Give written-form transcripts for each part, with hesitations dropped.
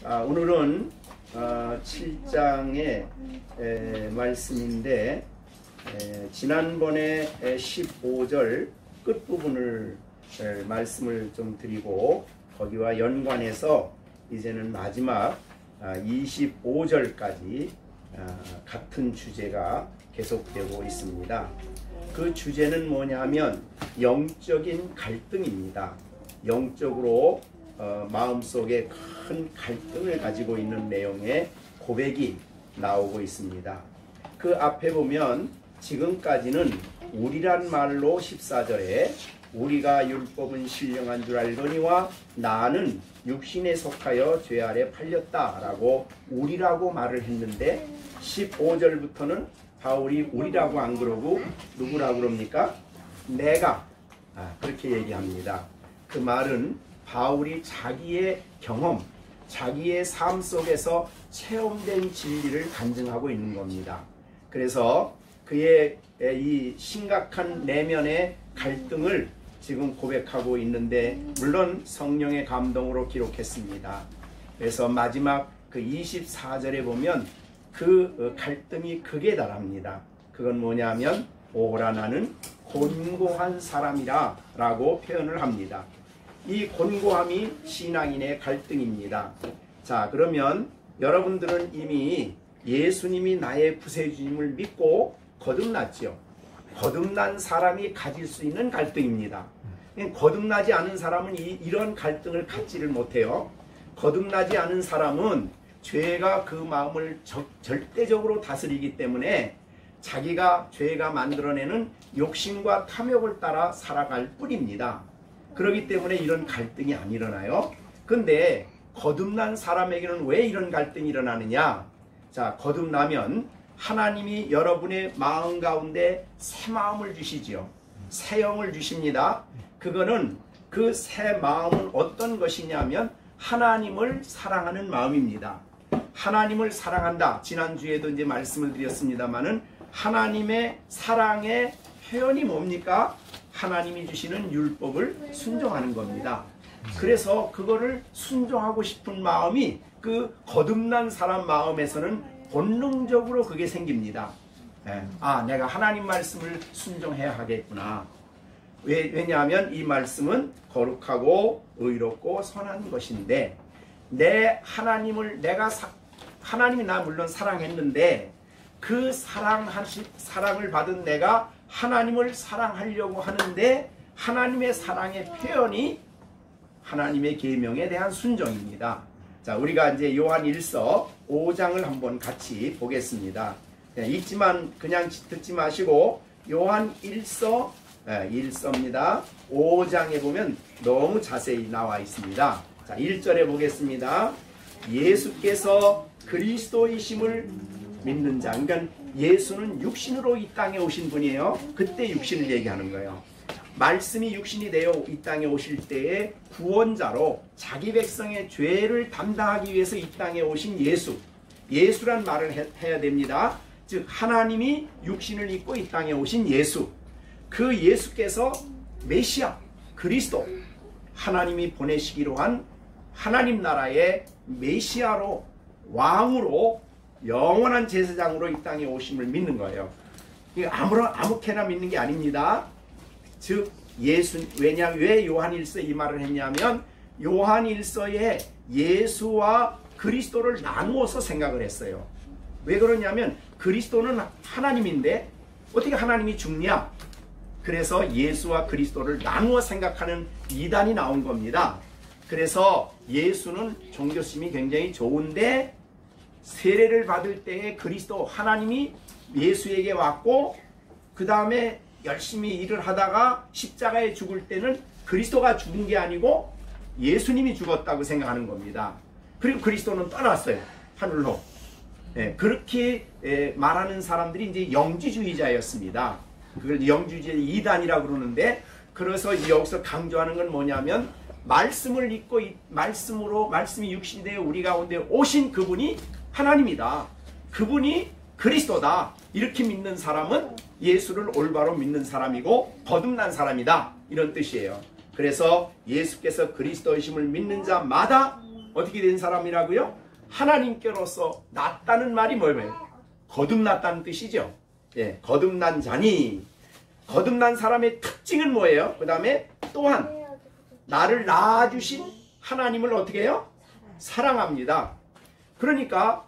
오늘은 7장의 말씀인데 지난번에 15절 끝부분을 말씀을 좀 드리고 거기와 연관해서 이제는 마지막 25절까지 같은 주제가 계속되고 있습니다. 그 주제는 뭐냐면 영적인 갈등입니다. 영적으로 마음속에 큰 갈등을 가지고 있는 내용의 고백이 나오고 있습니다. 그 앞에 보면 지금까지는 우리란 말로 14절에 우리가 율법은 신령한 줄 알거니와 나는 육신에 속하여 죄 아래 팔렸다 라고 우리라고 말을 했는데 15절부터는 바울이 우리라고 안 그러고 누구라고 그럽니까? 내가 그렇게 얘기합니다. 그 말은 바울이 자기의 경험, 자기의 삶 속에서 체험된 진리를 간증하고 있는 겁니다. 그래서 그의 이 심각한 내면의 갈등을 지금 고백하고 있는데 물론 성령의 감동으로 기록했습니다. 그래서 마지막 그 24절에 보면 그 갈등이 극에 달합니다. 그건 뭐냐면 오라 나는 곤고한 사람이라 라고 표현을 합니다. 이 곤고함이 신앙인의 갈등입니다. 자, 그러면 여러분들은 이미 예수님이 나의 구세주님을 믿고 거듭났죠. 거듭난 사람이 가질 수 있는 갈등입니다. 거듭나지 않은 사람은 이런 갈등을 갖지를 못해요. 거듭나지 않은 사람은 죄가 그 마음을 절대적으로 다스리기 때문에 자기가 죄가 만들어내는 욕심과 탐욕을 따라 살아갈 뿐입니다. 그렇기 때문에 이런 갈등이 안 일어나요. 근데 거듭난 사람에게는 왜 이런 갈등이 일어나느냐? 자, 거듭나면 하나님이 여러분의 마음 가운데 새 마음을 주시지요. 새 영을 주십니다. 그거는 그 새 마음은 어떤 것이냐면 하나님을 사랑하는 마음입니다. 하나님을 사랑한다. 지난주에도 이제 말씀을 드렸습니다만은 하나님의 사랑의 표현이 뭡니까? 하나님이 주시는 율법을 순종하는 겁니다. 그래서 그거를 순종하고 싶은 마음이 그 거듭난 사람 마음에서는 본능적으로 그게 생깁니다. 내가 하나님 말씀을 순종해야 하겠구나. 왜냐하면 이 말씀은 거룩하고 의롭고 선한 것인데 하나님이 나 물론 사랑했는데 그 사랑을 받은 내가 하나님을 사랑하려고 하는데 하나님의 사랑의 표현이 하나님의 계명에 대한 순종입니다. 자, 우리가 이제 요한 1서 5장을 한번 같이 보겠습니다. 읽지만 그냥 듣지 마시고 요한 1서입니다. 5장에 보면 너무 자세히 나와 있습니다. 자, 1절에 보겠습니다. 예수께서 그리스도이심을 믿는 자, 그러니까 예수는 육신으로 이 땅에 오신 분이에요. 그때 육신을 얘기하는 거예요. 말씀이 육신이 되어 이 땅에 오실 때에 구원자로 자기 백성의 죄를 담당하기 위해서 이 땅에 오신 예수란 말을 해야 됩니다. 즉 하나님이 육신을 입고 이 땅에 오신 예수, 그 예수께서 메시아, 그리스도, 하나님이 보내시기로 한 하나님 나라의 메시아로, 왕으로, 영원한 제사장으로 이 땅에 오심을 믿는 거예요. 아무렇게나 믿는 게 아닙니다. 즉 왜 요한 1서 이 말을 했냐면 요한 1서에 예수와 그리스도를 나누어서 생각을 했어요. 왜 그러냐면 그리스도는 하나님인데 어떻게 하나님이 죽냐? 그래서 예수와 그리스도를 나누어 생각하는 이단이 나온 겁니다. 그래서 예수는 종교심이 굉장히 좋은데 세례를 받을 때에 그리스도 하나님이 예수에게 왔고 그 다음에 열심히 일을 하다가 십자가에 죽을 때는 그리스도가 죽은 게 아니고 예수님이 죽었다고 생각하는 겁니다. 그리고 그리스도는 떠났어요. 하늘로. 그렇게 말하는 사람들이 이제 영지주의자였습니다. 그걸 영지주의 이단이라고 그러는데, 그래서 여기서 강조하는 건 뭐냐면 말씀을 믿고 말씀이 육신이 되어 우리 가운데 오신 그분이 하나님이다. 그분이 그리스도다. 이렇게 믿는 사람은 예수를 올바로 믿는 사람이고 거듭난 사람이다. 이런 뜻이에요. 그래서 예수께서 그리스도이심을 믿는 자마다 어떻게 된 사람이라고요? 하나님께로서 낫다는 말이 뭐예요? 거듭났다는 뜻이죠. 예, 거듭난 자니. 거듭난 사람의 특징은 뭐예요? 그 다음에 또한 나를 낳아주신 하나님을 어떻게 해요? 사랑합니다. 그러니까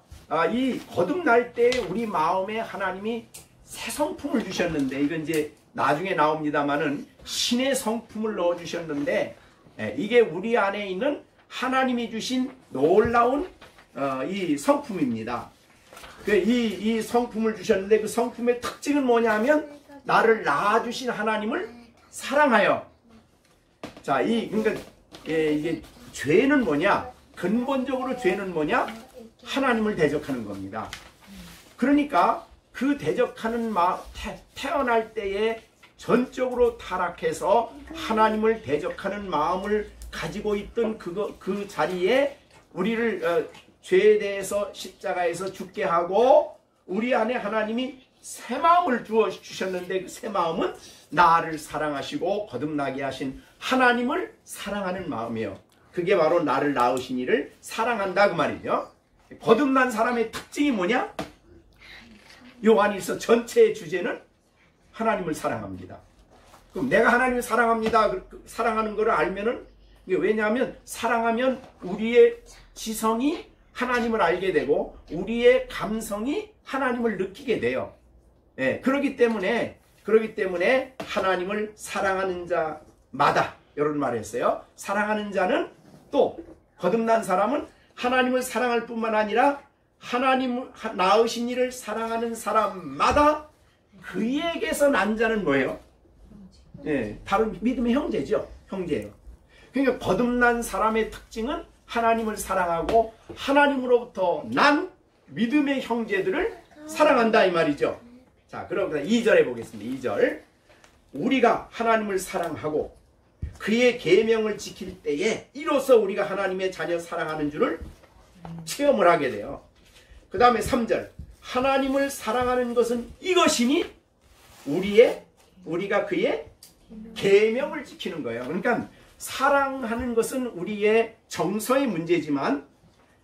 이 거듭날 때 우리 마음에 하나님이 새 성품을 주셨는데, 이건 이제 나중에 나옵니다만은 신의 성품을 넣어주셨는데, 이게 우리 안에 있는 하나님이 주신 놀라운 이 성품입니다. 이 성품을 주셨는데, 그 성품의 특징은 뭐냐면 나를 낳아주신 하나님을 사랑하여. 자, 그러니까 이게 죄는 뭐냐? 근본적으로 죄는 뭐냐? 하나님을 대적하는 겁니다. 그러니까 그 대적하는 태어날 때에 전적으로 타락해서 하나님을 대적하는 마음을 가지고 있던 그 자리에 우리를 죄에 대해서 십자가에서 죽게 하고 우리 안에 하나님이 새 마음을 주셨는데, 그 새 마음은 나를 사랑하시고 거듭나게 하신 하나님을 사랑하는 마음이에요. 그게 바로 나를 낳으신 이를 사랑한다 그 말이죠. 거듭난 사람의 특징이 뭐냐? 요한일서 전체의 주제는 하나님을 사랑합니다. 그럼 내가 하나님을 사랑합니다. 사랑하는 것을 알면은, 왜냐하면 사랑하면 우리의 지성이 하나님을 알게 되고 우리의 감성이 하나님을 느끼게 돼요. 예, 그렇기 때문에 하나님을 사랑하는 자마다, 이런 말을 했어요. 사랑하는 자는, 또 거듭난 사람은 하나님을 사랑할 뿐만 아니라 하나님을 낳으신 이를 사랑하는 사람마다 그에게서 난 자는 뭐예요? 예, 다른 믿음의 형제죠. 형제예요. 그러니까 거듭난 사람의 특징은 하나님을 사랑하고 하나님으로부터 난 믿음의 형제들을 사랑한다 이 말이죠. 자, 그럼 2절에 보겠습니다. 2절. 우리가 하나님을 사랑하고 그의 계명을 지킬 때에 이로써 우리가 하나님의 자녀 사랑하는 줄을 체험을 하게 돼요. 그 다음에 3절. 하나님을 사랑하는 것은 이것이니 우리가 그의 계명을 지키는 거예요. 그러니까 사랑하는 것은 우리의 정서의 문제지만,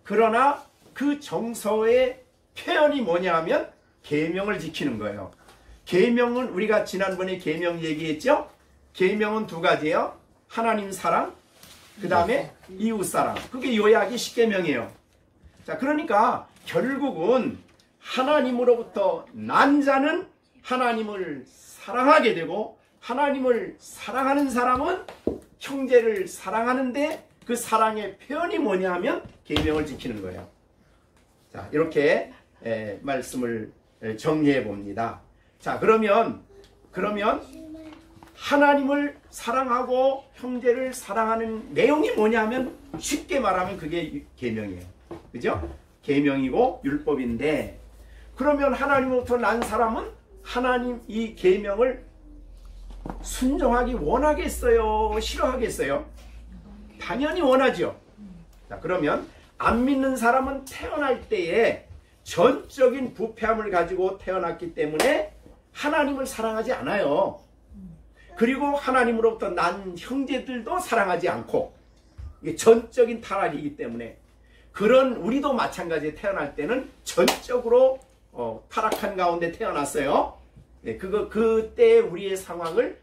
그러나 그 정서의 표현이 뭐냐 하면 계명을 지키는 거예요. 계명은 우리가 지난번에 계명 얘기했죠? 계명은 두 가지예요. 하나님 사랑, 그 다음에 이웃 사랑. 그게 요약이 10계명이에요. 자, 그러니까 결국은 하나님으로부터 난 자는 하나님을 사랑하게 되고, 하나님을 사랑하는 사람은 형제를 사랑하는데, 그 사랑의 표현이 뭐냐 하면 계명을 지키는 거예요. 자, 이렇게 말씀을 정리해 봅니다. 자, 그러면 하나님을 사랑하고 형제를 사랑하는 내용이 뭐냐면, 쉽게 말하면 그게 계명이에요. 그죠? 계명이고 율법인데, 그러면 하나님으로부터 난 사람은 하나님 이 계명을 순종하기 원하겠어요? 싫어하겠어요? 당연히 원하죠. 자, 그러면 안 믿는 사람은 태어날 때에 전적인 부패함을 가지고 태어났기 때문에 하나님을 사랑하지 않아요. 그리고 하나님으로부터 난 형제들도 사랑하지 않고, 이게 전적인 타락이기 때문에, 그런 우리도 마찬가지에 태어날 때는 전적으로 타락한 가운데 태어났어요. 네, 그때 우리의 상황을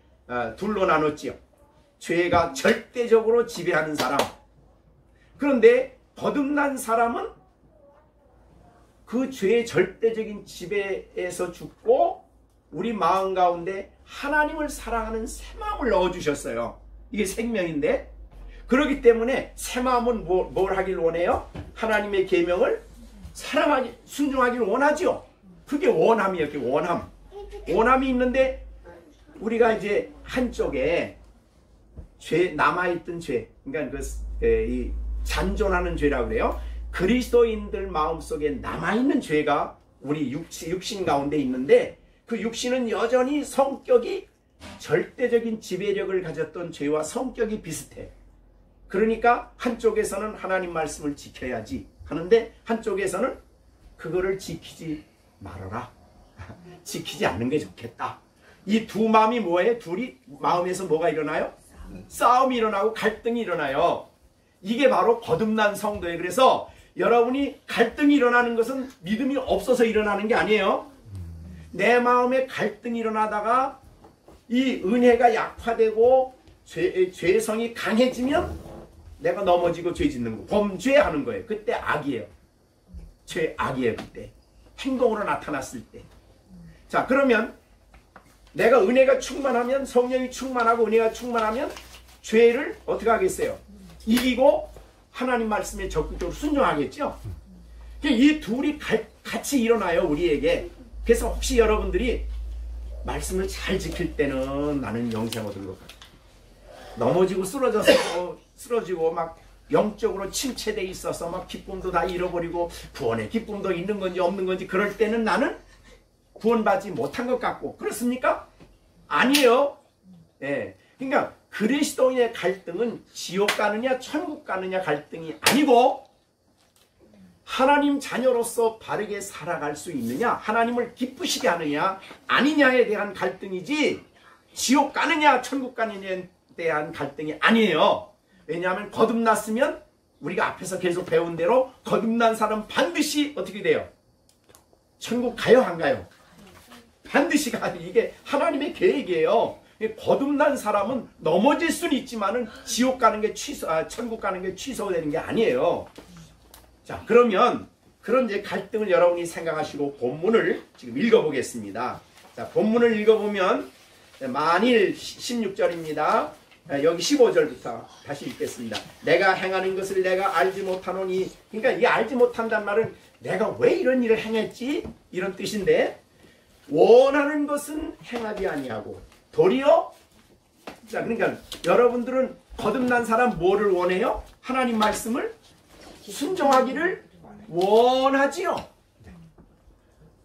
둘로 나눴지요. 죄가 절대적으로 지배하는 사람. 그런데 거듭난 사람은 그 죄의 절대적인 지배에서 죽고 우리 마음 가운데 하나님을 사랑하는 새 마음을 넣어주셨어요. 이게 생명인데, 그렇기 때문에 새 마음은 뭘 하길 원해요? 하나님의 계명을 순종하길 원하죠. 그게 원함이었기, 원함이 있는데, 우리가 이제 한쪽에 남아있던 죄, 그러니까 이 잔존하는 죄라고 그래요. 그리스도인들 마음속에 남아있는 죄가 우리 육신 가운데 있는데, 그 육신은 여전히 성격이 절대적인 지배력을 가졌던 죄와 성격이 비슷해. 그러니까 한쪽에서는 하나님 말씀을 지켜야지 하는데, 한쪽에서는 그거를 지키지 말아라. 지키지 않는 게 좋겠다. 이 두 마음이 뭐예요? 둘이 마음에서 뭐가 일어나요? 싸움이 일어나고 갈등이 일어나요. 이게 바로 거듭난 성도예요. 그래서 여러분이 갈등이 일어나는 것은 믿음이 없어서 일어나는 게 아니에요. 내 마음에 갈등이 일어나다가 이 은혜가 약화되고 죄성이 강해지면 내가 넘어지고 죄 짓는 거, 범죄하는 거예요. 그때 악이에요. 죄 악이에요. 그때 행동으로 나타났을 때. 자, 그러면 내가 은혜가 충만하면, 성령이 충만하고 은혜가 충만하면 죄를 어떻게 하겠어요? 이기고 하나님 말씀에 적극적으로 순종하겠죠. 이 둘이 같이 일어나요, 우리에게. 그래서 혹시 여러분들이 말씀을 잘 지킬 때는 나는 영생 얻은 것 같아, 넘어지고 쓰러지고 막 영적으로 침체돼 있어서 막 기쁨도 다 잃어버리고 구원의 기쁨도 있는 건지 없는 건지 그럴 때는 나는 구원받지 못한 것 같고, 그렇습니까? 아니에요. 예. 그러니까 그리스도인의 갈등은 지옥 가느냐 천국 가느냐 갈등이 아니고, 하나님 자녀로서 바르게 살아갈 수 있느냐, 하나님을 기쁘시게 하느냐 아니냐에 대한 갈등이지, 지옥 가느냐 천국 가느냐에 대한 갈등이 아니에요. 왜냐하면 거듭났으면 우리가 앞에서 계속 배운 대로 거듭난 사람 반드시 어떻게 돼요? 천국 가요, 안 가요? 반드시 가요. 이게 하나님의 계획이에요. 거듭난 사람은 넘어질 수는 있지만은 지옥 가는 게 천국 가는 게 취소되는 게 아니에요. 자, 그러면 그런 이제 갈등을 여러분이 생각하시고 본문을 지금 읽어보겠습니다. 자, 본문을 읽어보면 만일 16절입니다. 여기 15절부터 다시 읽겠습니다. 내가 행하는 것을 내가 알지 못하노니, 그러니까 이 알지 못한다는 말은 내가 왜 이런 일을 행했지? 이런 뜻인데, 원하는 것은 행하지 아니하고 도리어, 자, 그러니까 여러분들은 거듭난 사람 뭐를 원해요? 하나님 말씀을 순종하기를 원하지요.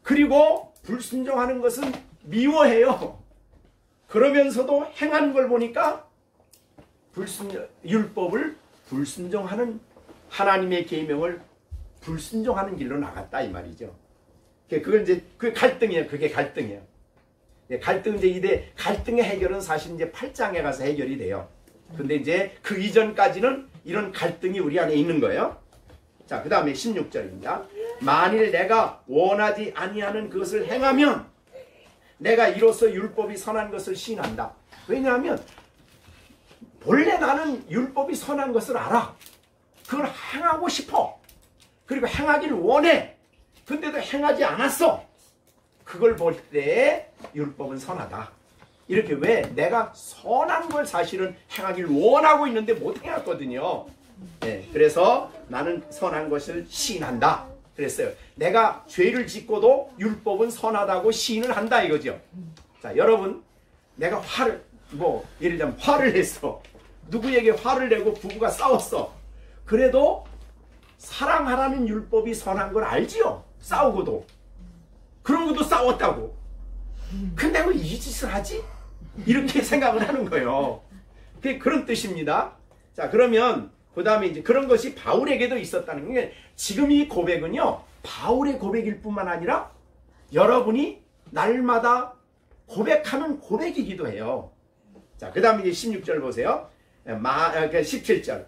그리고 불순종하는 것은 미워해요. 그러면서도 행하는 걸 보니까 율법을 불순종하는, 하나님의 계명을 불순종하는 길로 나갔다 이 말이죠. 그건 이제 그 갈등이에요. 그게 갈등이에요. 갈등, 이제 갈등의 해결은 사실 이제 8장에 가서 해결이 돼요. 근데 이제 그 이전까지는 이런 갈등이 우리 안에 있는 거예요. 자, 그 다음에 16절입니다. 만일 내가 원하지 아니하는 그것을 행하면 내가 이로써 율법이 선한 것을 시인한다. 왜냐하면 본래 나는 율법이 선한 것을 알아. 그걸 행하고 싶어. 그리고 행하길 원해. 근데도 행하지 않았어. 그걸 볼 때 율법은 선하다. 이렇게, 왜? 내가 선한 걸 사실은 행하길 원하고 있는데 못 행했거든요. 네, 그래서 나는 선한 것을 시인한다 그랬어요. 내가 죄를 짓고도 율법은 선하다고 시인을 한다 이거죠. 자, 여러분, 내가 예를 들면 화를 냈어. 누구에게 화를 내고 부부가 싸웠어. 그래도 사랑하라는 율법이 선한 걸 알지요. 싸우고도. 그런 것도 싸웠다고. 근데 왜 이 짓을 하지? 이렇게 생각을 하는 거예요. 그게 그런 뜻입니다. 자, 그러면 그 다음에 이제 그런 것이 바울에게도 있었다는 게, 지금 이 고백은요, 바울의 고백일 뿐만 아니라 여러분이 날마다 고백하는 고백이기도 해요. 자, 그 다음에 이제 16절 보세요. 17절.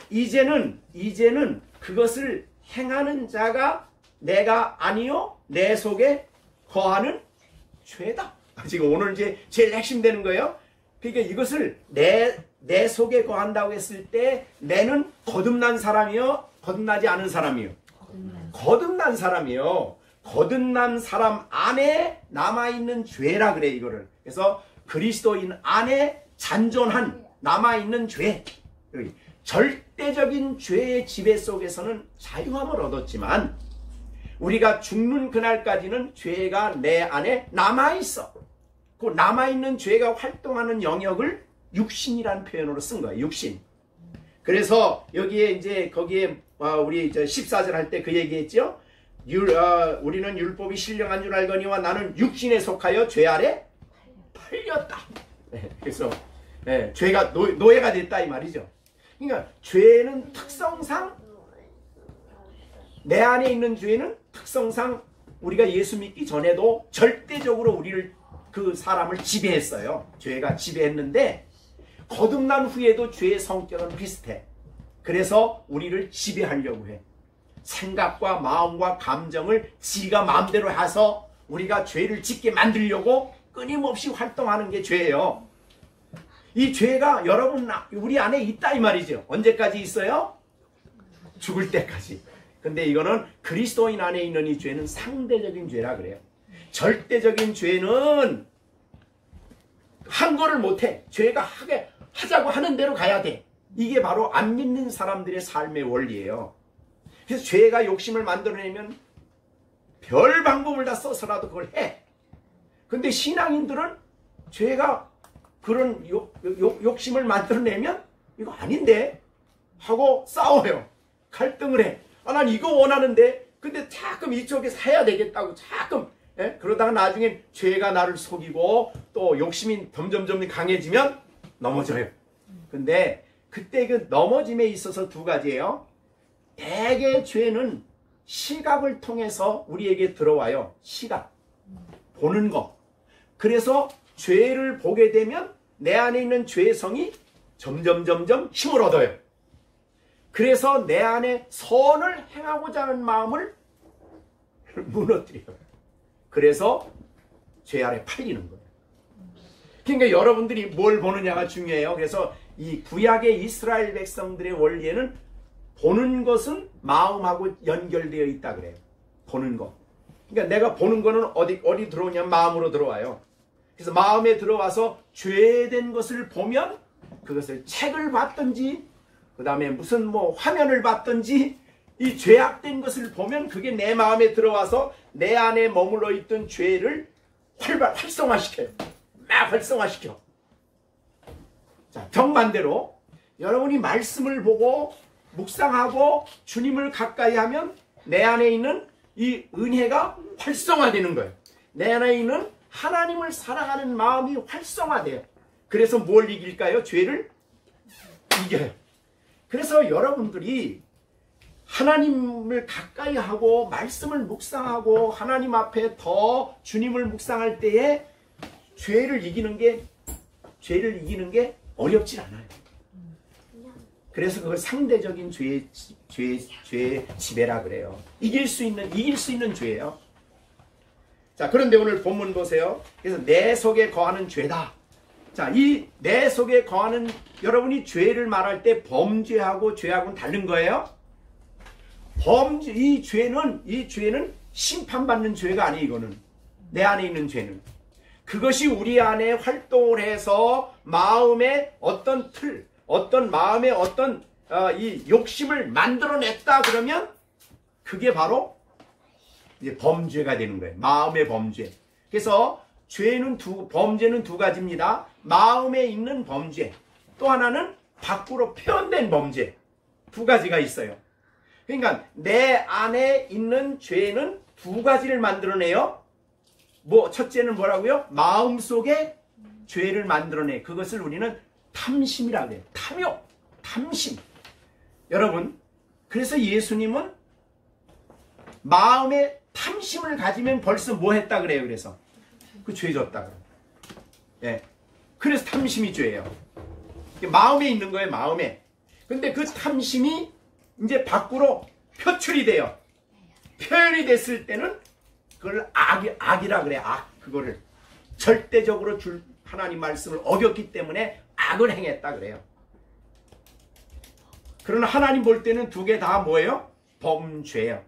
이제는 그것을 행하는 자가 내가 아니요 내 속에 거하는 죄다. 지금 오늘 이제 제일 핵심되는 거예요. 그러니까 이것을 내 속에 거한다고 했을 때, 내는 거듭난 사람이요, 거듭나지 않은 사람이요? 거듭난 사람이요. 거듭난 사람 안에 남아있는 죄라 그래, 이거를. 그래서 그리스도인 안에 잔존한 남아있는 죄, 절대적인 죄의 지배 속에서는 자유함을 얻었지만, 우리가 죽는 그날까지는 죄가 내 안에 남아있어. 그 남아있는 죄가 활동하는 영역을 육신이라는 표현으로 쓴 거예요. 육신. 그래서 여기에 이제 거기에 우리 14절 할 때 그 얘기했죠. 우리는 율법이 신령한 줄 알거니와 나는 육신에 속하여 죄 아래 팔렸다. 그래서 죄가 노예가 됐다 이 말이죠. 그러니까 죄는 특성상, 내 안에 있는 죄는 특성상 우리가 예수 믿기 전에도 절대적으로 그 사람을 지배했어요. 죄가 지배했는데 거듭난 후에도 죄의 성격은 비슷해. 그래서 우리를 지배하려고 해. 생각과 마음과 감정을 지가 마음대로 해서 우리가 죄를 짓게 만들려고 끊임없이 활동하는 게 죄예요. 이 죄가 여러분 우리 안에 있다 이 말이죠. 언제까지 있어요? 죽을 때까지. 근데 이거는 그리스도인 안에 있는 이 죄는 상대적인 죄라 그래요. 절대적인 죄는 한 거를 못해. 죄가 하자고 하는 대로 가야 돼. 이게 바로 안 믿는 사람들의 삶의 원리예요. 그래서 죄가 욕심을 만들어내면 별 방법을 다 써서라도 그걸 해. 근데 신앙인들은 죄가 그런 욕심을 만들어내면 이거 아닌데 하고 싸워요. 갈등을 해. 난 이거 원하는데 근데 자꾸 이쪽에서 해야 되겠다고 자꾸 그러다가 나중엔 죄가 나를 속이고 또 욕심이 점점 강해지면 넘어져요. 근데 그때 그 넘어짐에 있어서 두 가지예요. 대개 죄는 시각을 통해서 우리에게 들어와요. 시각. 보는 거. 그래서 죄를 보게 되면 내 안에 있는 죄성이 점점 힘을 얻어요. 그래서 내 안에 선을 행하고자 하는 마음을 무너뜨려요. 그래서 죄 아래 팔리는 거예요. 그러니까 여러분들이 뭘 보느냐가 중요해요. 그래서 이 구약의 이스라엘 백성들의 원리에는 보는 것은 마음하고 연결되어 있다 그래요. 보는 것. 그러니까 내가 보는 거는 어디 들어오냐면 마음으로 들어와요. 그래서 마음에 들어와서 죄된 것을 보면 그것을 책을 봤든지 그 다음에 무슨 화면을 봤든지 이 죄악된 것을 보면 그게 내 마음에 들어와서 내 안에 머물러 있던 죄를 활성화시켜요. 막 활성화시켜. 자, 정반대로 여러분이 말씀을 보고 묵상하고 주님을 가까이 하면 내 안에 있는 이 은혜가 활성화되는 거예요. 내 안에 있는 하나님을 사랑하는 마음이 활성화돼요. 그래서 뭘 이길까요? 죄를 이겨요. 그래서 여러분들이 하나님을 가까이 하고 말씀을 묵상하고 하나님 앞에 더 주님을 묵상할 때에 죄를 이기는 게 어렵진 않아요. 그래서 그걸 상대적인 죄의 지배라 그래요. 이길 수 있는 죄예요. 자, 그런데 오늘 본문 보세요. 그래서 내 속에 거하는 죄다. 자, 이 내 속에 거하는 여러분이 죄를 말할 때 범죄하고 죄하고는 다른 거예요. 이 죄는 심판받는 죄가 아니에요. 이거는 내 안에 있는 죄는 그것이 우리 안에 활동을 해서 마음의 어떤 틀, 마음의 이 욕심을 만들어냈다 그러면 그게 바로 이제 범죄가 되는 거예요. 마음의 범죄. 그래서 범죄는 두 가지입니다. 마음에 있는 범죄, 또 하나는 밖으로 표현된 범죄. 두 가지가 있어요. 그러니까 내 안에 있는 죄는 두 가지를 만들어내요. 첫째는 뭐라고요? 마음속에 죄를 만들어내. 그것을 우리는 탐심이라고 해요. 탐욕, 탐심. 여러분, 그래서 예수님은 마음에 탐심을 가지면 벌써 뭐 했다 그래요? 그래서 그 죄 졌다 그래요. 예. 그래서 탐심이 죄예요. 마음에 있는 거예요. 마음에. 근데 그 탐심이 이제 밖으로 표출이 돼요. 표현이 됐을 때는 그걸 악이라 그래. 그거를 절대적으로 하나님 말씀을 어겼기 때문에 악을 행했다 그래요. 그러나 하나님 볼 때는 두 개 다 뭐예요? 범죄예요.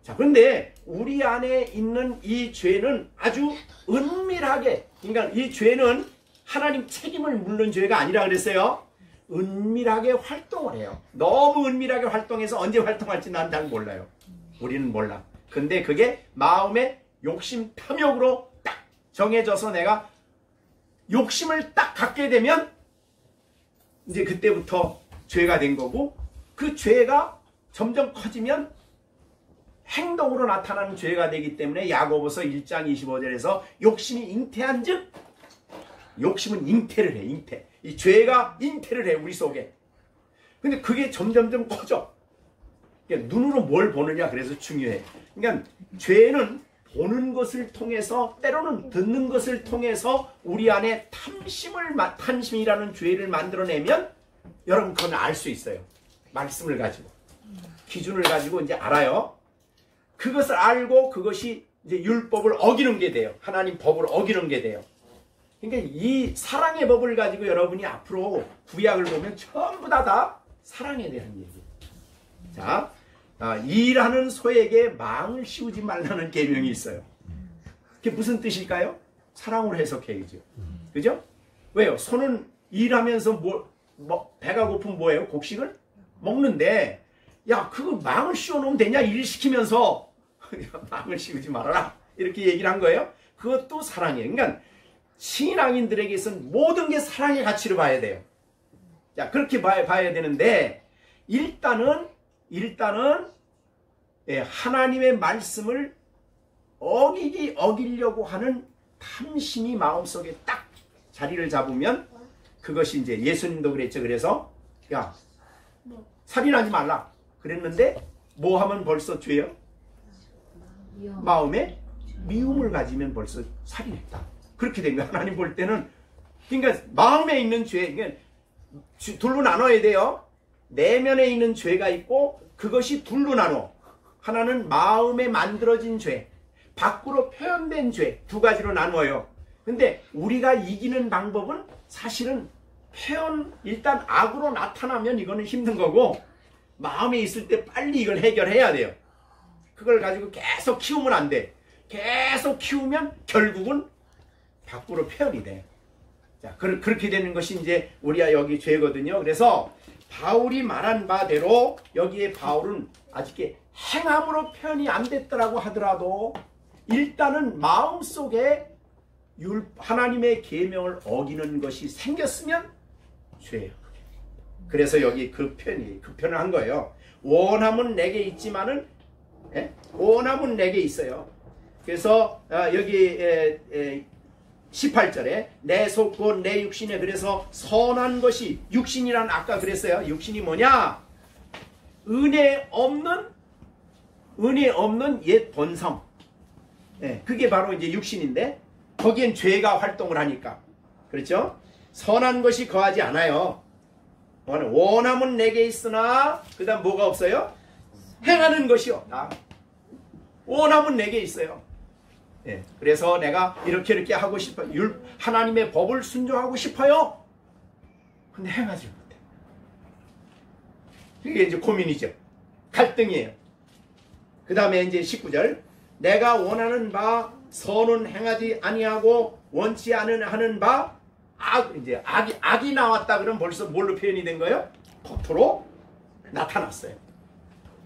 자, 그런데 우리 안에 있는 이 죄는 아주 은밀하게, 그러니까 이 죄는 하나님 책임을 묻는 죄가 아니라 그랬어요. 은밀하게 활동을 해요. 너무 은밀하게 활동해서 언제 활동할지 난 잘 몰라요. 우리는 몰라. 근데 그게 마음의 욕심, 탐욕으로 딱 정해져서 내가 욕심을 딱 갖게 되면 이제 그때부터 죄가 된 거고, 그 죄가 점점 커지면 행동으로 나타나는 죄가 되기 때문에 야고보서 1장 25절에서 욕심이 잉태한 즉, 욕심은 잉태를 해. 잉태. 이 죄가 잉태를 해, 우리 속에. 근데 그게 점점 커져. 그러니까 눈으로 뭘 보느냐, 그래서 중요해. 그러니까 죄는 보는 것을 통해서, 때로는 듣는 것을 통해서 우리 안에 탐심이라는 죄를 만들어내면 여러분 그건 알 수 있어요. 말씀을 가지고 기준을 가지고 이제 알아요. 그것을 알고 그것이 이제 율법을 어기는 게 돼요. 하나님 법을 어기는 게 돼요. 그러니까 이 사랑의 법을 가지고 여러분이 앞으로 구약을 보면 전부 다 사랑에 대한 얘기예요. 자, 일하는 소에게 망을 씌우지 말라는 계명이 있어요. 그게 무슨 뜻일까요? 사랑으로 해석해야죠. 그죠? 왜요? 소는 일하면서 배가 고프면 뭐예요? 곡식을 먹는데, 야, 그거 망을 씌워놓으면 되냐? 일 시키면서 망을 씌우지 말아라. 이렇게 얘기를 한 거예요. 그것도 사랑이에요. 그러니까 신앙인들에게서는 모든 게 사랑의 가치로 봐야 돼요. 자, 그렇게 봐야 되는데, 일단은 하나님의 말씀을 어기려고 하는 탐심이 마음속에 딱 자리를 잡으면 그것이 이제 예수님도 그랬죠. 그래서 야, 살인하지 말라 그랬는데 뭐 하면 벌써 죄요? 마음에 미움을 가지면 벌써 살인했다. 그렇게 된 거예요. 하나님 볼 때는. 그러니까 마음에 있는 죄, 그러니까 둘로 나눠야 돼요. 내면에 있는 죄가 있고 그것이 둘로 나눠. 하나는 마음에 만들어진 죄, 밖으로 표현된 죄, 두 가지로 나누어요. 근데 우리가 이기는 방법은 사실은 일단 악으로 나타나면 이거는 힘든 거고, 마음에 있을 때 빨리 이걸 해결해야 돼요. 그걸 가지고 계속 키우면 안 돼. 계속 키우면 결국은 밖으로 표현이 돼. 자, 그렇게 되는 것이 이제 우리가 여기 죄거든요. 그래서 바울이 말한 바대로 여기에 바울은 아직 행함으로 표현이 안 됐더라고 하더라도 일단은 마음속에 하나님의 계명을 어기는 것이 생겼으면 죄예요. 그래서 여기 그 표현을 한 거예요. 원함은 내게 있지만은, 원함은 내게 있어요. 그래서 여기 18절에 내 속 곧 내 육신에, 그래서 선한 것이, 육신이란 아까 그랬어요. 육신이 뭐냐? 은혜 없는 옛 본성. 그게 바로 이제 육신인데 거기엔 죄가 활동을 하니까. 그렇죠? 선한 것이 거하지 않아요. 원함은 내게 있으나 그 다음 뭐가 없어요? 행하는 것이 없다. 원함은 내게 있어요. 그래서 내가 이렇게 하고 싶어요. 하나님의 법을 순종하고 싶어요. 근데 행하지 못해. 그게 이제 고민이죠. 갈등이에요. 그 다음에 이제 19절, 내가 원하는 바 선은 행하지 아니하고 원치 않은 하는 바 이제 악이 나왔다 그러면 벌써 뭘로 표현이 된 거예요? 겉으로 나타났어요.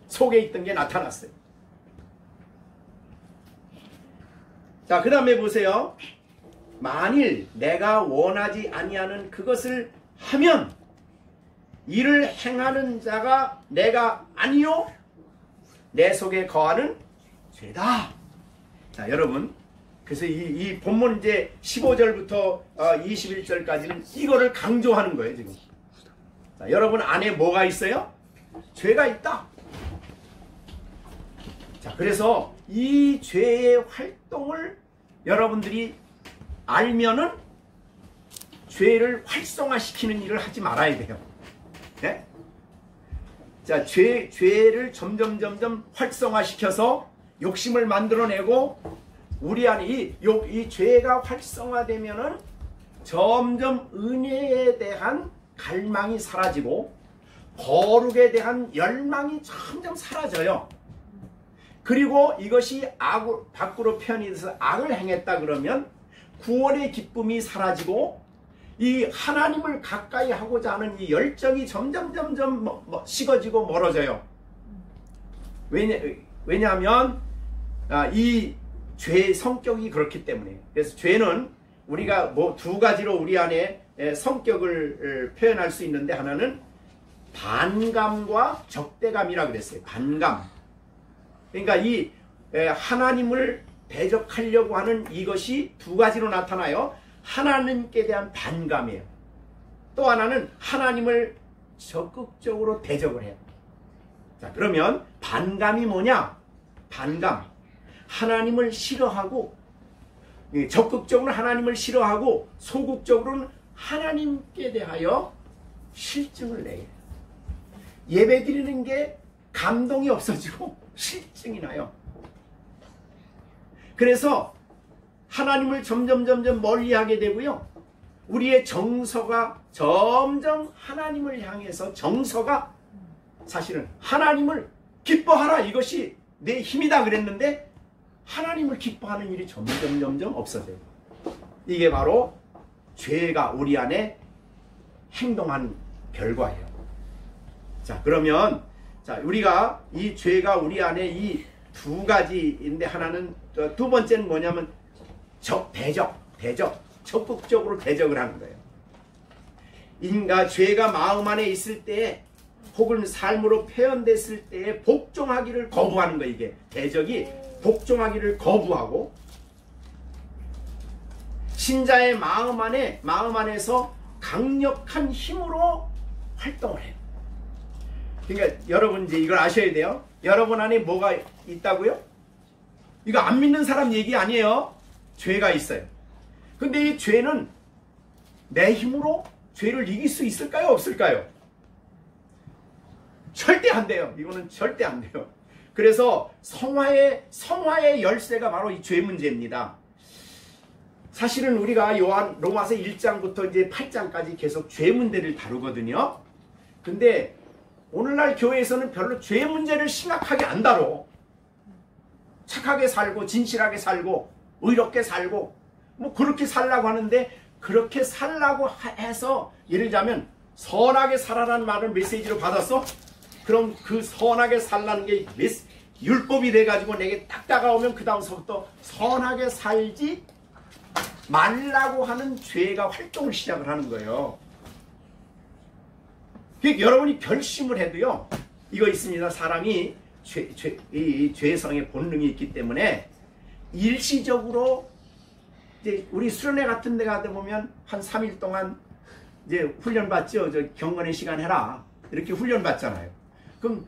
속에 있던 게 나타났어요. 자, 그 다음에 보세요. 만일 내가 원하지 아니하는 그것을 하면 이를 행하는 자가 내가 아니요 내 속에 거하는 죄다. 자, 여러분, 그래서 이 본문 이제 15절부터 21절까지는 이거를 강조하는 거예요, 지금. 자, 여러분 안에 뭐가 있어요? 죄가 있다. 자, 그래서 이 죄의 활동을 여러분들이 알면은 죄를 활성화시키는 일을 하지 말아야 돼요. 네? 자, 죄를 점점 활성화시켜서 욕심을 만들어내고 우리 안에 이 죄가 활성화되면은 점점 은혜에 대한 갈망이 사라지고 거룩에 대한 열망이 점점 사라져요. 그리고 이것이 밖으로 표현이 돼서 악을 행했다 그러면 구원의 기쁨이 사라지고 이 하나님을 가까이 하고자 하는 이 열정이 점점 식어지고 멀어져요. 왜냐하면 이 죄의 성격이 그렇기 때문에. 그래서 죄는 우리가 두 가지로 우리 안에 성격을 표현할 수 있는데, 하나는 반감과 적대감이라 그랬어요. 반감. 그러니까 이 하나님을 대적하려고 하는 이것이 두 가지로 나타나요. 하나님께 대한 반감이에요. 또 하나는 하나님을 적극적으로 대적을 해요. 자, 그러면 반감이 뭐냐? 반감. 하나님을 싫어하고, 적극적으로는 하나님을 싫어하고 소극적으로는 하나님께 대하여 실증을 내요. 예배 드리는 게 감동이 없어지고 실증이 나요. 그래서 하나님을 점점 멀리하게 되고요. 우리의 정서가 점점 하나님을 향해서 정서가 사실은 하나님을 기뻐하라, 이것이 내 힘이다 그랬는데 하나님을 기뻐하는 일이 점점 없어져요. 이게 바로 죄가 우리 안에 행동한 결과예요. 자, 그러면 우리가 이 죄가 우리 안에 이 두 가지인데, 하나는, 두 번째는 뭐냐면 대적, 적극적으로 대적을 하는 거예요. 죄가 마음 안에 있을 때 혹은 삶으로 표현됐을 때 복종하기를 거부하는 거예요. 이게 대적이 복종하기를 거부하고, 신자의 마음 안에서 강력한 힘으로 활동을 해요. 그러니까 여러분 이제 이걸 아셔야 돼요. 여러분 안에 뭐가 있다고요? 이거 안 믿는 사람 얘기 아니에요. 죄가 있어요. 근데 이 죄는 내 힘으로 죄를 이길 수 있을까요? 없을까요? 절대 안 돼요. 이거는 절대 안 돼요. 그래서 성화의 열쇠가 바로 이 죄 문제입니다. 사실은 우리가 로마서 1장부터 이제 8장까지 계속 죄 문제를 다루거든요. 근데 오늘날 교회에서는 별로 죄 문제를 심각하게 안 다뤄. 착하게 살고 진실하게 살고 의롭게 살고 뭐 그렇게 살라고 하는데, 그렇게 살라고 해서 예를 들자면 선하게 살아라는 말을 메시지로 받았어? 그럼 그 선하게 살라는 게 율법이 돼가지고 내게 딱 다가오면 그 다음서부터 선하게 살지 말라고 하는 죄가 활동을 시작을 하는 거예요. 여러분이 결심을 해도요, 이거 있습니다. 사람이 이 죄성의 본능이 있기 때문에 일시적으로 이제 우리 수련회 같은 데 가다 보면 한 3일 동안 이제 훈련 받죠. 경건의 시간 해라, 이렇게 훈련 받잖아요. 그럼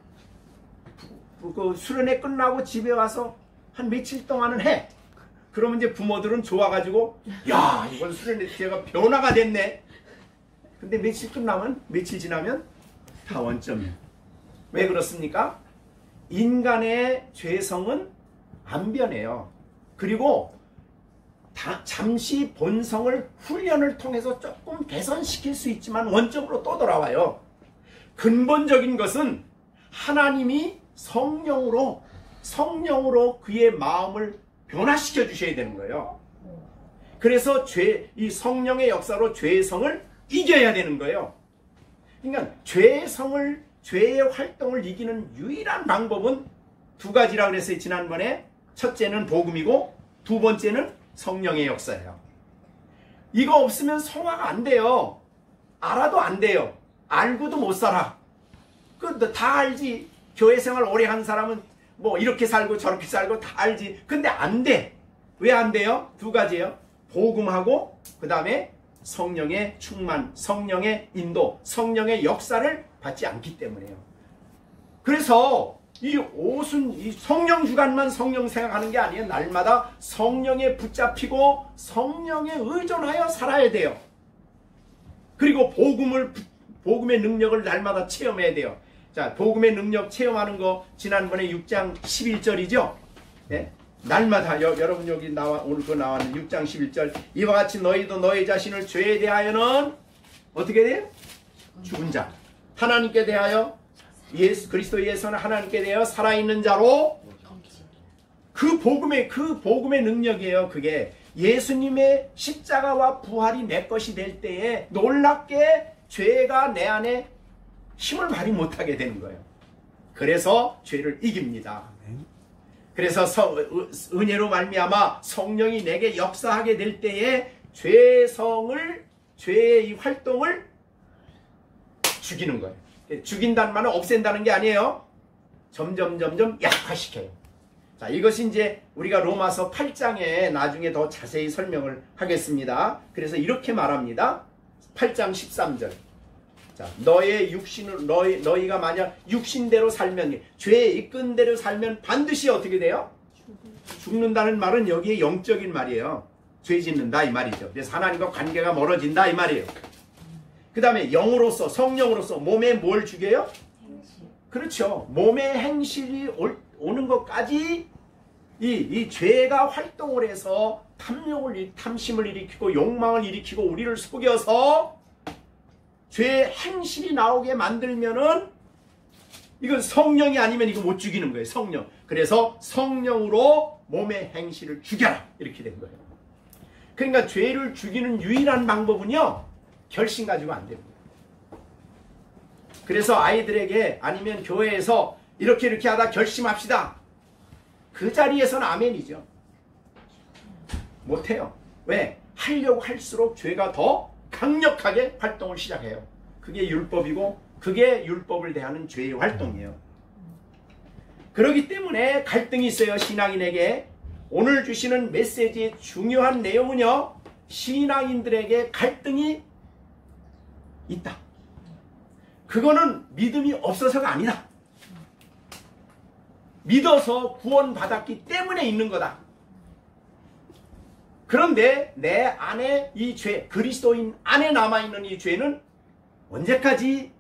그 수련회 끝나고 집에 와서 한 며칠 동안은 해. 그러면 이제 부모들은 좋아가지고, 야, 이번 수련회 제가 변화가 됐네. 근데 며칠 지나면 다 원점이에요. 왜 그렇습니까? 인간의 죄성은 안 변해요. 그리고 잠시 본성을 훈련을 통해서 조금 개선시킬 수 있지만 원점으로 또 돌아와요. 근본적인 것은 하나님이 성령으로 그의 마음을 변화시켜 주셔야 되는 거예요. 그래서 이 성령의 역사로 죄성을 이겨야 되는 거예요. 그러니까 죄의 활동을 이기는 유일한 방법은 두 가지라고 그랬어요, 지난번에. 첫째는 복음이고 두 번째는 성령의 역사예요. 이거 없으면 성화가 안 돼요. 알아도 안 돼요. 알고도 못 살아. 다 알지. 교회 생활 오래 한 사람은 뭐 이렇게 살고 저렇게 살고 다 알지. 근데 안 돼. 왜 안 돼요? 두 가지예요. 복음하고 그 다음에 성령의 충만, 성령의 인도, 성령의 역사를 받지 않기 때문에요. 그래서 이 성령 주간만 성령 생각하는 게 아니에요. 날마다 성령에 붙잡히고 성령에 의존하여 살아야 돼요. 그리고 복음의 능력을 날마다 체험해야 돼요. 자, 복음의 능력 체험하는 거 지난번에 6장 11절이죠. 네? 날마다 여러분 여기 오늘 그 나왔는 6장 11절, 이와 같이 너희도 너희 자신을 죄에 대하여는 어떻게 돼요? 죽은 자, 하나님께 대하여 그리스도에서는 하나님께 대하여 살아있는 자로, 그 복음의 능력이에요. 그게 예수님의 십자가와 부활이 내 것이 될 때에 놀랍게 죄가 내 안에 힘을 발휘 못하게 되는 거예요. 그래서 죄를 이깁니다. 그래서 은혜로 말미암아 성령이 내게 역사하게 될 때에 죄의 이 활동을 죽이는 거예요. 죽인다는 말은 없앤다는 게 아니에요. 점점 약화시켜요. 자, 이것이 이제 우리가 로마서 8장에 나중에 더 자세히 설명을 하겠습니다. 그래서 이렇게 말합니다. 8장 13절. 자, 너의 육신을 너희가 만약 육신대로 살면, 죄에 이끈 대로 살면 반드시 어떻게 돼요? 죽는다는 말은 여기에 영적인 말이에요. 죄 짓는다 이 말이죠. 그래서 하나님과 관계가 멀어진다 이 말이에요. 그 다음에 영으로서 성령으로서 몸에 뭘 주게요? 그렇죠. 몸의 행실이 오는 것까지 이 죄가 활동을 해서 탐심을 일으키고 욕망을 일으키고 우리를 속여서 죄의 행실이 나오게 만들면은 이건 성령이 아니면 이거 못 죽이는 거예요. 성령. 그래서 성령으로 몸의 행실을 죽여라 이렇게 된 거예요. 그러니까 죄를 죽이는 유일한 방법은요, 결심 가지고 안 됩니다. 그래서 아이들에게 아니면 교회에서 이렇게 하다 결심합시다. 그 자리에서는 아멘이죠. 못해요. 왜? 하려고 할수록 죄가 더 강력하게 활동을 시작해요. 그게 율법이고 그게 율법을 대하는 죄의 활동이에요. 그렇기 때문에 갈등이 있어요. 신앙인에게. 오늘 주시는 메시지의 중요한 내용은요, 신앙인들에게 갈등이 있다. 그거는 믿음이 없어서가 아니다. 믿어서 구원받았기 때문에 있는 거다. 그런데 내 안에 이 죄, 그리스도인 안에 남아있는 이 죄는 언제까지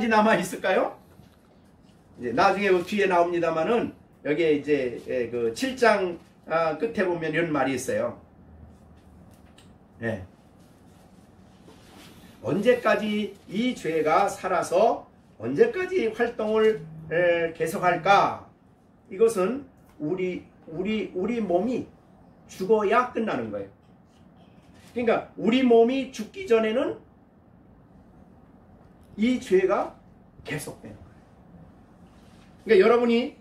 남아있을까요? 이제 나중에 그 뒤에 나옵니다만은 여기에 이제 그 7장 끝에 보면 이런 말이 있어요. 네. 언제까지 이 죄가 살아서 언제까지 활동을 계속할까? 이것은 우리 몸이 죽어야 끝나는 거예요. 그러니까 우리 몸이 죽기 전에는 이 죄가 계속되는 거예요. 그러니까 여러분이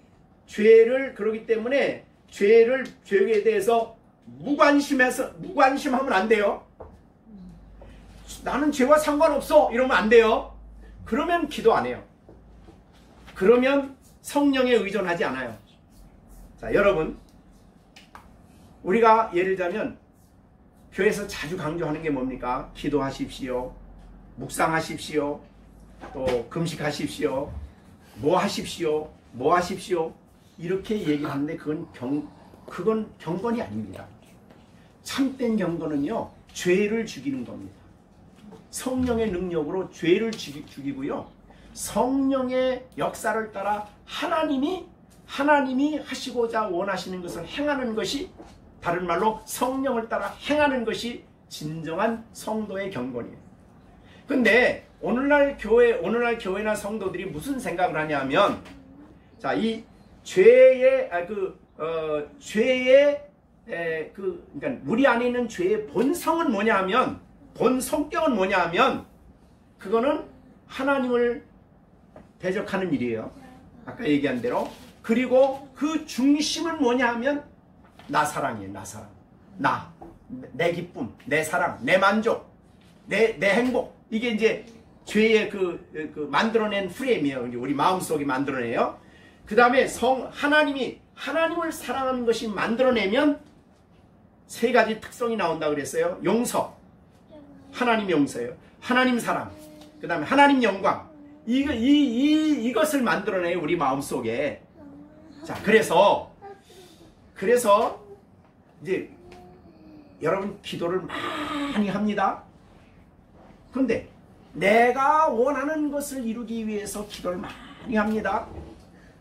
죄를 그러기 때문에 죄에 대해서 무관심하면 안 돼요. 나는 죄와 상관없어 이러면 안 돼요. 그러면 기도 안 해요. 그러면 성령에 의존하지 않아요. 자, 여러분, 우리가 예를 들자면 교회에서 자주 강조하는 게 뭡니까? 기도하십시오, 묵상하십시오, 또 금식하십시오, 뭐 하십시오 이렇게 얘기하는데 그건 경건이 아닙니다. 참된 경건은요, 죄를 죽이는 겁니다. 성령의 능력으로 죄를 죽이고요, 성령의 역사를 따라 하나님이 하시고자 원하시는 것을 행하는 것이, 다른 말로 성령을 따라 행하는 것이 진정한 성도의 경건이에요. 근데 오늘날 교회나 성도들이 무슨 생각을 하냐면, 자, 이 그러니까 우리 안에 있는 죄의 본성은 뭐냐면, 본성격은 뭐냐면, 그거는 하나님을 대적하는 일이에요. 아까 얘기한 대로. 그리고 그 중심은 뭐냐 하면 나 사랑이에요. 나 사랑. 내 기쁨, 내 사랑, 내 만족, 내 행복. 이게 이제 죄의 그 만들어낸 프레임이에요. 우리 마음속에 만들어내요. 그 다음에 하나님을 사랑하는 것이 만들어내면 세 가지 특성이 나온다고 그랬어요. 용서. 하나님 용서예요. 하나님 사랑. 그 다음에 하나님 영광. 이것을 만들어내요. 우리 마음속에. 자, 그래서 이제 여러분 기도를 많이 합니다. 그런데 내가 원하는 것을 이루기 위해서 기도를 많이 합니다.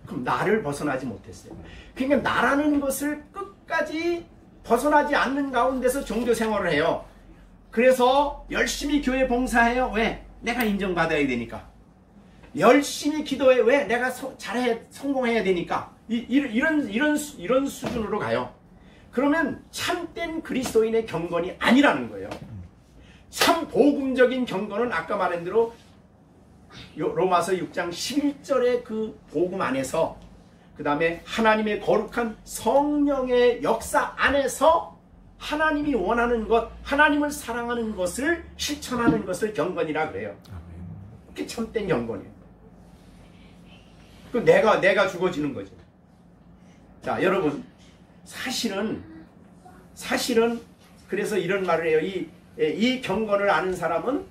그럼 나를 벗어나지 못했어요. 그러니까 나라는 것을 끝까지 벗어나지 않는 가운데서 종교 생활을 해요. 그래서 열심히 교회 봉사해요. 왜? 내가 인정받아야 되니까. 열심히 기도해. 왜? 내가 성공해야 되니까. 이런 수준으로 가요. 그러면 참된 그리스도인의 경건이 아니라는 거예요. 참 복음적인 경건은 아까 말한 대로 로마서 6장 11절의 그 복음 안에서, 그 다음에 하나님의 거룩한 성령의 역사 안에서 하나님이 원하는 것, 하나님을 사랑하는 것을 실천하는 것을 경건이라 그래요. 그게 참된 경건이에요. 그 내가 죽어지는 거죠. 자, 여러분, 사실은 그래서 이런 말을 해요. 이 경건을 아는 사람은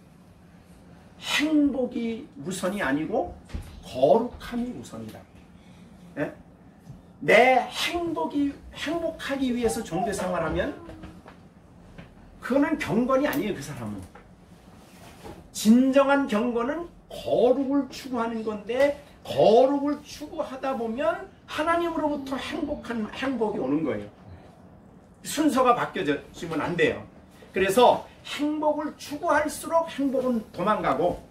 행복이 우선이 아니고 거룩함이 우선이다. 예? 내 행복하기 위해서 종교 생활하면 그거는 경건이 아니에요. 그 사람은. 진정한 경건은 거룩을 추구하는 건데 거룩을 추구하다 보면 하나님으로부터 행복이 오는 거예요. 순서가 바뀌어지면 안 돼요. 그래서 행복을 추구할수록 행복은 도망가고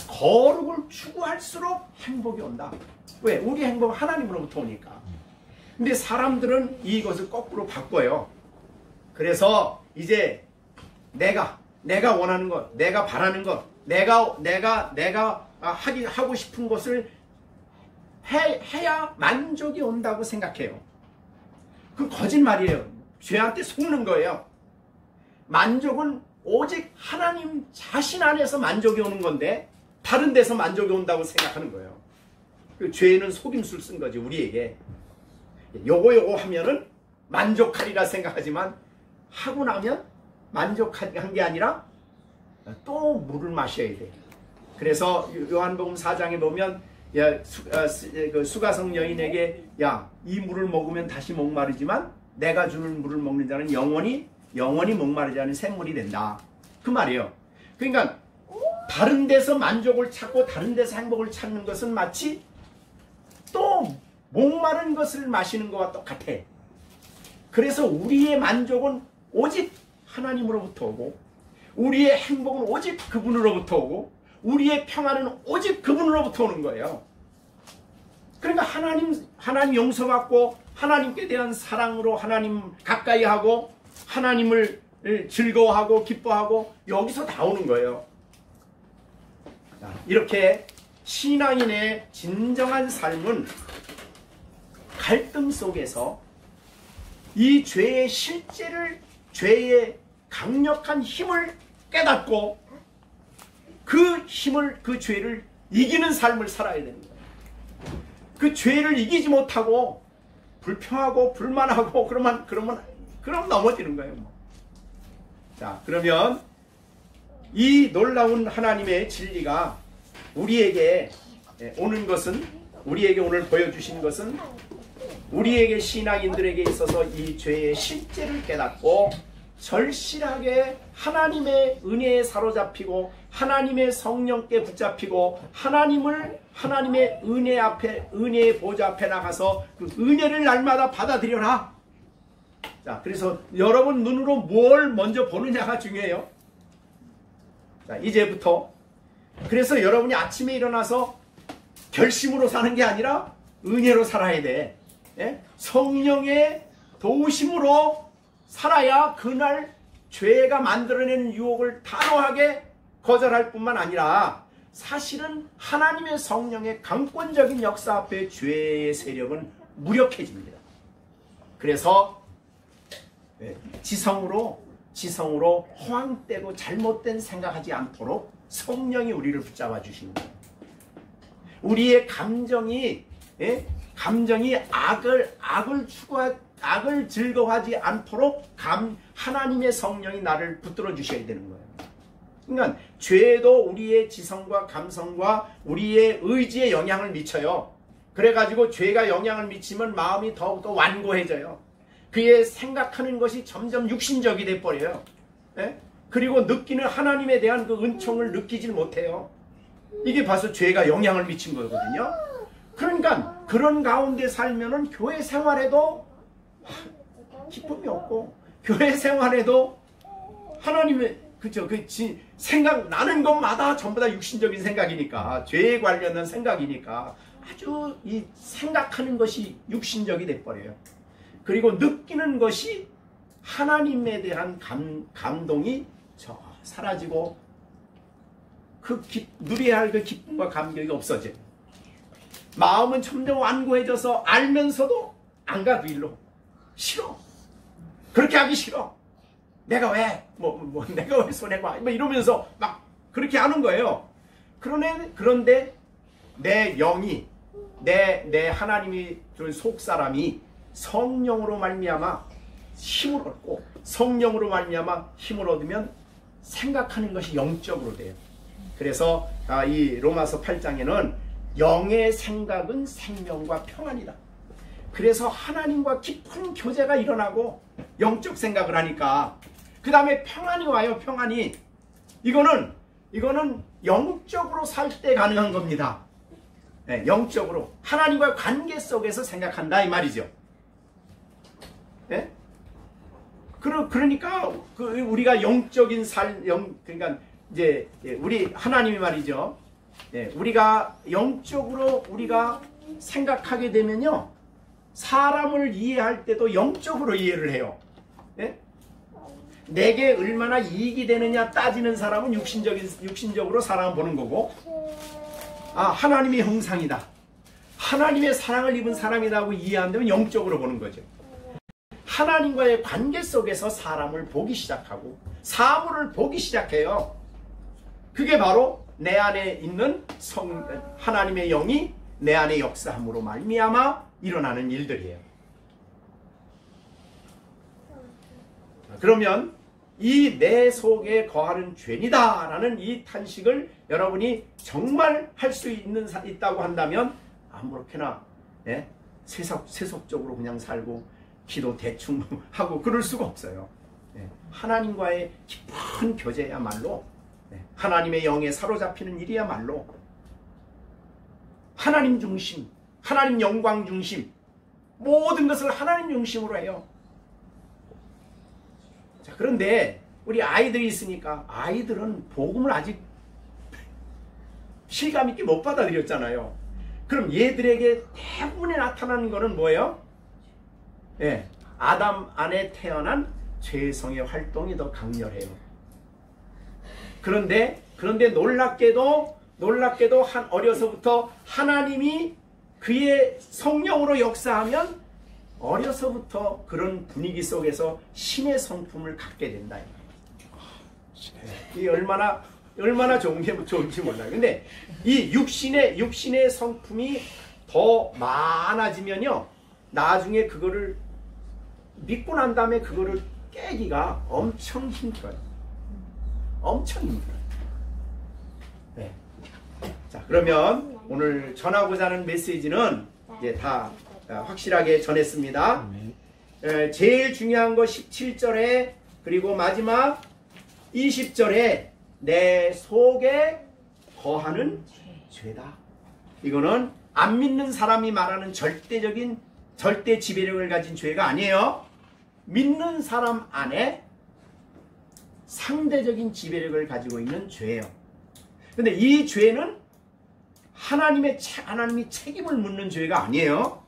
거룩을 추구할수록 행복이 온다. 왜? 우리 행복은 하나님으로부터 오니까. 근데 사람들은 이것을 거꾸로 바꿔요. 그래서 이제 내가 원하는 것, 내가 바라는 것, 내가 하고 싶은 것을 해야 만족이 온다고 생각해요. 그건 거짓말이에요. 죄한테 속는 거예요. 만족은 오직 하나님 자신 안에서 만족이 오는 건데 다른 데서 만족이 온다고 생각하는 거예요. 그 죄는 속임수를 쓴 거지, 우리에게. 요거 하면은 만족하리라 생각하지만 하고 나면 만족한 게 아니라 또 물을 마셔야 돼. 그래서 요한복음 4장에 보면 수가성 여인에게 이 물을 먹으면 다시 목마르지만 내가 주는 물을 먹는 자는 영원히 목마르지 않은 샘물이 된다. 그 말이에요. 그러니까 다른 데서 만족을 찾고 다른 데서 행복을 찾는 것은 마치 또 목마른 것을 마시는 것과 똑같아. 그래서 우리의 만족은 오직 하나님으로부터 오고 우리의 행복은 오직 그분으로부터 오고 우리의 평안은 오직 그분으로부터 오는 거예요. 그러니까 하나님 용서받고 하나님께 대한 사랑으로 하나님 가까이 하고 하나님을 즐거워하고 기뻐하고 여기서 다 오는 거예요. 이렇게 신앙인의 진정한 삶은 갈등 속에서 이 죄의 실제를, 죄의 강력한 힘을 깨닫고 그 죄를 이기는 삶을 살아야 되는 거예요. 그 죄를 이기지 못하고 불평하고 불만하고 그럼 넘어지는 거예요. 자, 그러면 이 놀라운 하나님의 진리가 우리에게 오는 것은, 우리에게 오늘 보여주신 것은 우리에게 신앙인들에게 있어서 이 죄의 실제를 깨닫고 절실하게 하나님의 은혜에 사로잡히고 하나님의 성령께 붙잡히고 하나님의 은혜 앞에, 은혜의 보좌 앞에 나가서 그 은혜를 날마다 받아들여라. 자, 그래서 여러분 눈으로 뭘 먼저 보느냐가 중요해요. 자, 이제부터 그래서 여러분이 아침에 일어나서 결심으로 사는 게 아니라 은혜로 살아야 돼. 예? 성령의 도우심으로 살아야 그날 죄가 만들어내는 유혹을 단호하게 거절할 뿐만 아니라 사실은 하나님의 성령의 강권적인 역사 앞에 죄의 세력은 무력해집니다. 그래서 지성으로 허황되고 잘못된 생각하지 않도록 성령이 우리를 붙잡아 주시는 거예요. 우리의 감정이 악을 즐거워하지 않도록 하나님의 성령이 나를 붙들어 주셔야 되는 거예요. 그러니까 죄도 우리의 지성과 감성과 우리의 의지에 영향을 미쳐요. 그래가지고 죄가 영향을 미치면 마음이 더욱더 완고해져요. 그의 생각하는 것이 점점 육신적이 돼버려요. 그리고 느끼는 하나님에 대한 그 은총을 느끼질 못해요. 이게 벌써 죄가 영향을 미친 거거든요. 그러니까 그런 가운데 살면은 교회 생활에도 기쁨이 없고 교회 생활에도 하나님의 생각나는 것마다 전부 다 육신적인 생각이니까, 죄에 관련된 생각이니까 아주 이 생각하는 것이 육신적이 돼버려요. 그리고 느끼는 것이 하나님에 대한 감동이 사라지고 누려야 할 그 기쁨과 감격이 없어져요. 마음은 점점 완고해져서 알면서도 안 가도 일로 싫어. 그렇게 하기 싫어. 내가 왜 내가 왜 손해봐 이러면서 막 그렇게 하는 거예요. 그런데 내 영이 내 하나님이 준 속사람이 성령으로 말미암아 힘을 얻고 성령으로 말미암아 힘을 얻으면 생각하는 것이 영적으로 돼요. 그래서 이 로마서 8장에는 영의 생각은 생명과 평안이다. 그래서 하나님과 깊은 교제가 일어나고 영적 생각을 하니까 그 다음에 평안이 와요. 평안이. 이거는 이거는 영적으로 살 때 가능한 겁니다. 네, 영적으로 하나님과의 관계 속에서 생각한다 이 말이죠. 네? 그러니까 우리가 영적인 그러니까 이제 우리 하나님이 말이죠. 네, 우리가 영적으로 우리가 생각하게 되면요, 사람을 이해할 때도 영적으로 이해를 해요. 네? 내게 얼마나 이익이 되느냐 따지는 사람은 육신적으로 사람을 보는 거고, 아, 하나님의 형상이다, 하나님의 사랑을 입은 사람이라고 이해한다면 영적으로 보는 거죠. 하나님과의 관계 속에서 사람을 보기 시작하고 사물을 보기 시작해요. 그게 바로 내 안에 있는 하나님의 영이 내 안에 역사함으로 말미암아 일어나는 일들이에요. 그러면 이 내 속에 거하는 죄니다 라는 이 탄식을 여러분이 정말 할 수 있다고 한다면 아무렇게나 세속적으로 그냥 살고 기도 대충 하고 그럴 수가 없어요. 하나님과의 깊은 교제야말로, 하나님의 영에 사로잡히는 일이야말로 하나님 중심, 하나님 영광 중심, 모든 것을 하나님 중심으로 해요. 자, 그런데 우리 아이들이 있으니까 아이들은 복음을 아직 실감 있게 못 받아들였잖아요. 그럼 얘들에게 대부분에 나타나는 것은 뭐예요? 아담 안에 태어난 죄성의 활동이 더 강렬해요. 그런데 놀랍게도 어려서부터 하나님이 그의 성령으로 역사하면 어려서부터 그런 분위기 속에서 신의 성품을 갖게 된다. 이게 얼마나 좋은지 몰라요. 근데 이 육신의 성품이 더 많아지면요, 나중에 그거를 믿고 난 다음에 그거를 깨기가 엄청 힘들어요. 엄청 힘들어요. 네. 자, 그러면 오늘 전하고자 하는 메시지는 이제 다 확실하게 전했습니다. 제일 중요한 거 17절에 그리고 마지막 20절에 내 속에 거하는 죄다. 이거는 안 믿는 사람이 말하는 절대 지배력을 가진 죄가 아니에요. 믿는 사람 안에 상대적인 지배력을 가지고 있는 죄예요. 근데 이 죄는 하나님이 책임을 묻는 죄가 아니에요.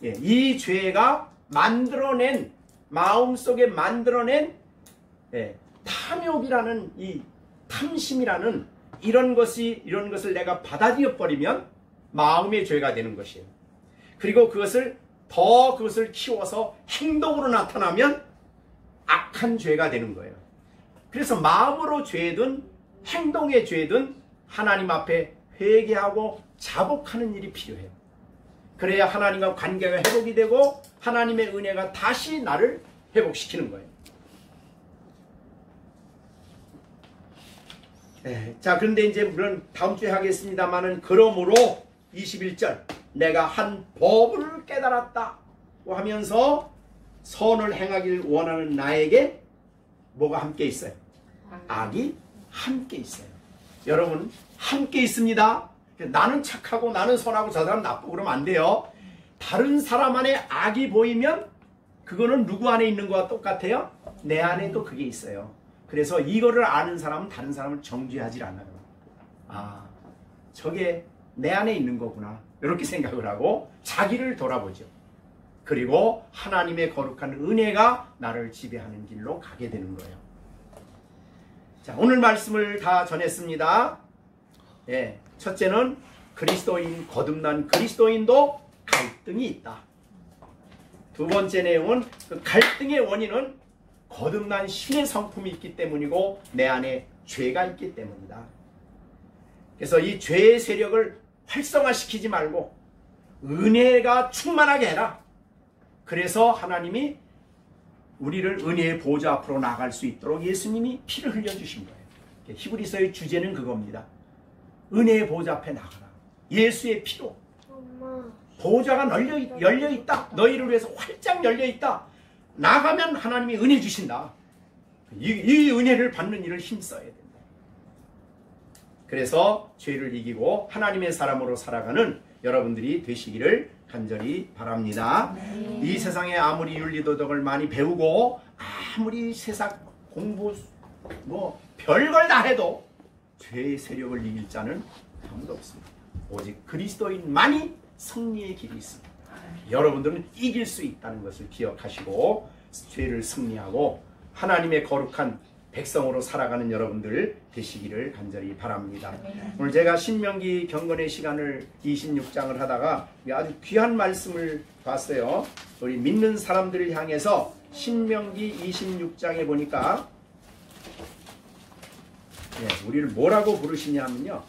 이 죄가 만들어낸, 마음속에 만들어낸 탐욕이라는, 이 탐심이라는 이런 것을 내가 받아들여 버리면 마음의 죄가 되는 것이에요. 그리고 그것을 키워서 행동으로 나타나면 악한 죄가 되는 거예요. 그래서 마음으로 죄든 행동의 죄든 하나님 앞에 회개하고 자복하는 일이 필요해요. 그래야 하나님과 관계가 회복이 되고 하나님의 은혜가 다시 나를 회복시키는 거예요. 자, 그런데 이제 물론 다음 주에 하겠습니다만은, 그러므로 21절 내가 한 법을 깨달았다고 하면서 선을 행하길 원하는 나에게 뭐가 함께 있어요? 악이 함께 있어요. 여러분, 함께 있습니다. 나는 착하고 나는 선하고 저 사람 나쁘고 그러면 안 돼요. 다른 사람 안에 악이 보이면 그거는 누구 안에 있는 거와 똑같아요? 내 안에도 그게 있어요. 그래서 이거를 아는 사람은 다른 사람을 정죄하지 않아요. 아, 저게 내 안에 있는 거구나, 이렇게 생각을 하고 자기를 돌아보죠. 그리고 하나님의 거룩한 은혜가 나를 지배하는 길로 가게 되는 거예요. 자, 오늘 말씀을 다 전했습니다. 첫째는 거듭난 그리스도인도 갈등이 있다. 두 번째 내용은 그 갈등의 원인은 거듭난 신의 성품이 있기 때문이고 내 안에 죄가 있기 때문이다. 그래서 이 죄의 세력을 활성화시키지 말고 은혜가 충만하게 해라. 그래서 하나님이 우리를 은혜의 보좌 앞으로 나갈 수 있도록 예수님이 피를 흘려주신 거예요. 히브리서의 주제는 그겁니다. 은혜의 보좌 앞에 나가라. 예수의 피로 보좌가 열려있다. 너희를 위해서 활짝 열려있다. 나가면 하나님이 은혜 주신다. 이 은혜를 받는 일을 힘써야 된다. 그래서 죄를 이기고 하나님의 사람으로 살아가는 여러분들이 되시기를 간절히 바랍니다. 이 세상에 아무리 윤리도덕을 많이 배우고 아무리 세상 공부 뭐 별걸 다 해도 죄의 세력을 이길 자는 아무도 없습니다. 오직 그리스도인만이 승리의 길이 있습니다. 여러분들은 이길 수 있다는 것을 기억하시고 죄를 승리하고 하나님의 거룩한 백성으로 살아가는 여러분들 되시기를 간절히 바랍니다. 오늘 제가 신명기 경건의 시간을 26장을 하다가 아주 귀한 말씀을 봤어요. 우리 믿는 사람들을 향해서 신명기 26장에 보니까 우리를 뭐라고 부르시냐면요.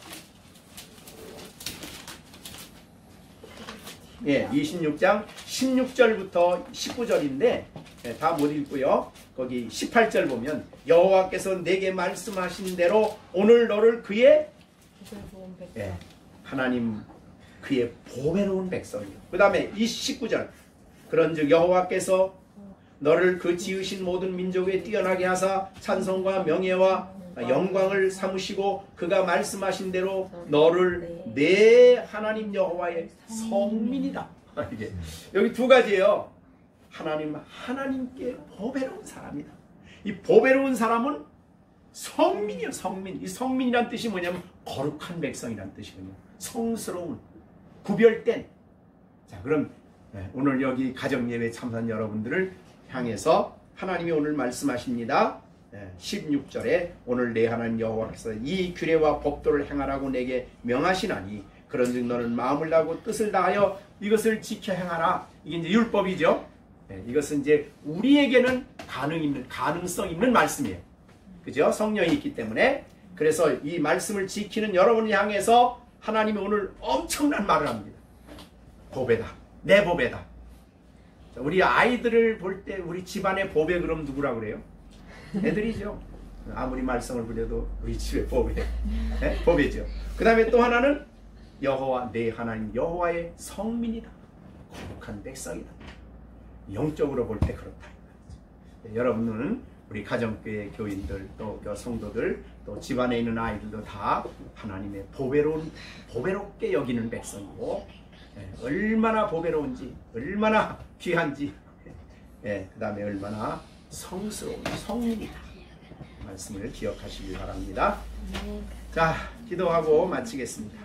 26장 16절부터 19절인데 다 못 읽고요. 거기 18절 보면 여호와께서 내게 말씀하신 대로 오늘 너를 그의 하나님 그의 보배로운 백성이요. 그 다음에 19절 그런즉 여호와께서 너를 그 지으신 모든 민족에 뛰어나게 하사 찬송과 명예와 영광을 삼으시고 그가 말씀하신 대로 너를 내 하나님 여호와의 성민이다. 이게 여기 두 가지예요. 하나님께 보배로운 사람이다. 이 보배로운 사람은 성민이요, 성민. 이 성민이란 뜻이 뭐냐면 거룩한 백성이란 뜻이거든요. 성스러운, 구별된. 자, 그럼 오늘 여기 가정예배 참선 여러분들을 향해서 하나님이 오늘 말씀하십니다. 16절에 오늘 내 하나님 여호와께서 이 규례와 법도를 행하라고 내게 명하시나니 그런즉 너는 마음을 다하고 뜻을 다하여 이것을 지켜 행하라. 이게 이제 율법이죠. 이것은 이제 우리에게는 가능성 있는 말씀이에요. 그죠? 성령이 있기 때문에. 그래서 이 말씀을 지키는 여러분을 향해서 하나님이 오늘 엄청난 말을 합니다. 보배다. 내 보배다. 우리 아이들을 볼 때 우리 집안의 보배 그럼 누구라 그래요? 애들이죠. 아무리 말썽을 부려도 우리 집의 보배. 보배죠. 그 다음에 또 하나는 여호와 내 하나님 여호와의 성민이다. 거룩한 백성이다. 영적으로 볼 때 그렇다. 여러분은 우리 가정교회 교인들 또 성도들 또 집안에 있는 아이들도 다 하나님의 보배롭게 여기는 백성이고 얼마나 보배로운지 얼마나 귀한지 그 다음에 얼마나 성스러운 성민이다. 말씀을 기억하시기 바랍니다. 자, 기도하고 마치겠습니다.